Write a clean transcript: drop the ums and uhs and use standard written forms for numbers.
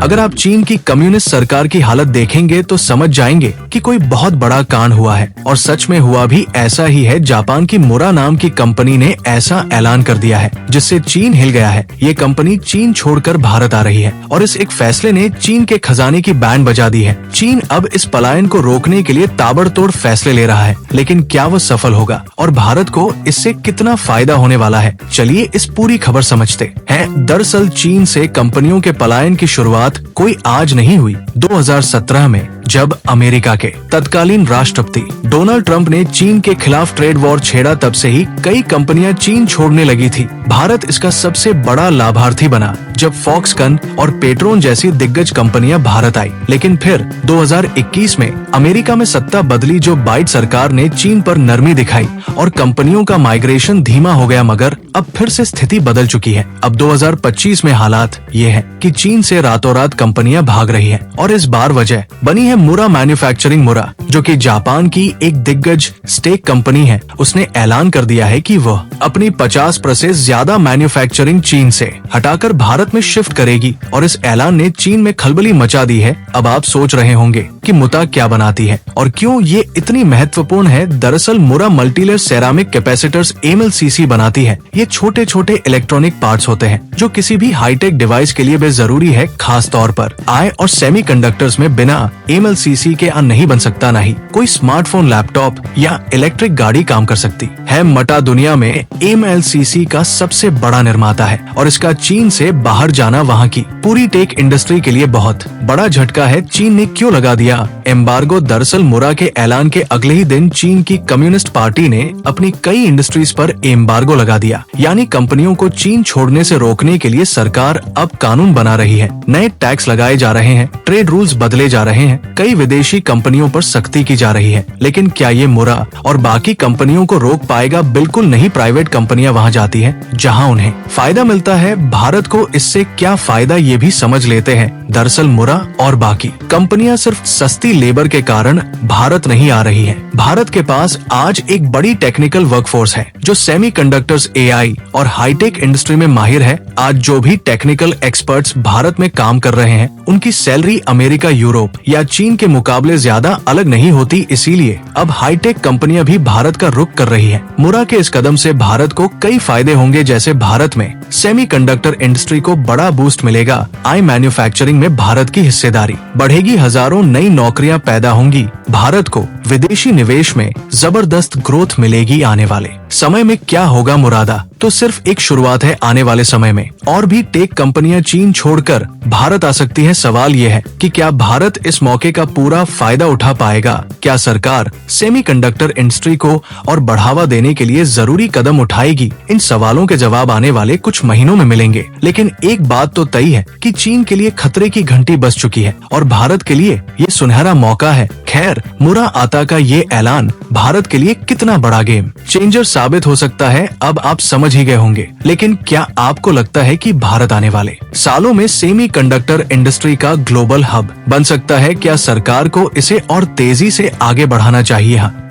अगर आप चीन की कम्युनिस्ट सरकार की हालत देखेंगे तो समझ जाएंगे कि कोई बहुत बड़ा कांड हुआ है, और सच में हुआ भी ऐसा ही है। जापान की मुरा नाम की कंपनी ने ऐसा ऐलान कर दिया है जिससे चीन हिल गया है। ये कंपनी चीन छोड़कर भारत आ रही है और इस एक फैसले ने चीन के खजाने की बैंड बजा दी है। चीन अब इस पलायन को रोकने के लिए ताबड़तोड़ फैसले ले रहा है, लेकिन क्या वो सफल होगा और भारत को इससे कितना फायदा होने वाला है, चलिए इस पूरी खबर समझते हैं। दरअसल चीन से कंपनियों के पलायन की शुरुआत कोई आज नहीं हुई। 2017 में जब अमेरिका के तत्कालीन राष्ट्रपति डोनाल्ड ट्रंप ने चीन के खिलाफ ट्रेड वॉर छेड़ा, तब से ही कई कंपनियां चीन छोड़ने लगी थी। भारत इसका सबसे बड़ा लाभार्थी बना जब फॉक्सकन और पेट्रोन जैसी दिग्गज कंपनियां भारत आई। लेकिन फिर 2021 में अमेरिका में सत्ता बदली, जो बाइडेन सरकार ने चीन पर नरमी दिखाई और कंपनियों का माइग्रेशन धीमा हो गया। मगर अब फिर से स्थिति बदल चुकी है। अब 2025 में हालात ये है कि चीन से रातों रात कंपनियां भाग रही है और इस बार वजह बनी है मुरा मैन्युफैक्चरिंग। मुरा, जो कि जापान की एक दिग्गज स्टेक कंपनी है, उसने ऐलान कर दिया है कि वह अपनी 50% ज्यादा मैन्युफैक्चरिंग चीन से हटाकर भारत में शिफ्ट करेगी और इस ऐलान ने चीन में खलबली मचा दी है। अब आप सोच रहे होंगे कि मुरा क्या बनाती है और क्यों ये इतनी महत्वपूर्ण है। दरअसल मुरा मल्टीलेयर सेरामिक कैपेसिटर्स MLCC बनाती है। ये छोटे छोटे इलेक्ट्रॉनिक पार्ट्स होते हैं जो किसी भी हाईटेक डिवाइस के लिए भी जरूरी है, खास तौर पर आई और सेमीकंडक्टर्स में बिना MLCC के नहीं बन सकता, नहीं कोई स्मार्टफोन, लैपटॉप या इलेक्ट्रिक गाड़ी काम कर सकती है। मटा दुनिया में MLCC का सबसे बड़ा निर्माता है और इसका चीन से बाहर जाना वहाँ की पूरी टेक इंडस्ट्री के लिए बहुत बड़ा झटका है। चीन ने क्यों लगा दिया एम्बार्गो? दरअसल मुरा के ऐलान के अगले ही दिन चीन की कम्युनिस्ट पार्टी ने अपनी कई इंडस्ट्रीज पर एम्बार्गो लगा दिया, यानी कंपनियों को चीन छोड़ने से रोकने के लिए सरकार अब कानून बना रही है। नए टैक्स लगाए जा रहे हैं, ट्रेड रूल्स बदले जा रहे हैं, कई विदेशी कंपनियों पर सख्ती की जा रही है। लेकिन क्या ये मुरा और बाकी कंपनियों को रोक पाएगा? बिल्कुल नहीं। प्राइवेट कंपनियां वहां जाती हैं जहां उन्हें फायदा मिलता है। भारत को इससे क्या फायदा ये भी समझ लेते हैं। दरअसल मुरा और बाकी कंपनियां सिर्फ सस्ती लेबर के कारण भारत नहीं आ रही है। भारत के पास आज एक बड़ी टेक्निकल वर्कफोर्स है जो सेमीकंडक्टर्स, AI और हाईटेक इंडस्ट्री में माहिर है। आज जो भी टेक्निकल एक्सपर्ट्स भारत में काम कर रहे हैं, उनकी सैलरी अमेरिका, यूरोप या चीन के मुकाबले ज्यादा अलग नहीं होती। इसीलिए अब हाईटेक कंपनियां भी भारत का रुख कर रही है। मुरा के इस कदम से भारत को कई फायदे होंगे, जैसे भारत में सेमीकंडक्टर इंडस्ट्री को बड़ा बूस्ट मिलेगा, आई मैन्युफैक्चरिंग में भारत की हिस्सेदारी बढ़ेगी, हजारों नई नौकरियां पैदा होंगी, भारत को विदेशी निवेश में जबरदस्त ग्रोथ मिलेगी। आने वाले समय में क्या होगा मुरादा? तो सिर्फ एक शुरुआत है। आने वाले समय में और भी टेक कंपनियां चीन छोड़कर भारत आ सकती हैं। सवाल यह है कि क्या भारत इस मौके का पूरा फायदा उठा पाएगा? क्या सरकार सेमीकंडक्टर इंडस्ट्री को और बढ़ावा देने के लिए जरूरी कदम उठाएगी? इन सवालों के जवाब आने वाले कुछ महीनों में मिलेंगे। लेकिन एक बात तो तय है कि चीन के लिए खतरे की घंटी बज चुकी है और भारत के लिए ये सुनहरा मौका है। खैर, मुरा आता का ये ऐलान भारत के लिए कितना बड़ा गेम चेंजर साबित हो सकता है, अब आप समझ ही गए होंगे। लेकिन क्या आपको लगता है कि भारत आने वाले सालों में सेमीकंडक्टर इंडस्ट्री का ग्लोबल हब बन सकता है? क्या सरकार को इसे और तेजी से आगे बढ़ाना चाहिए? हाँ,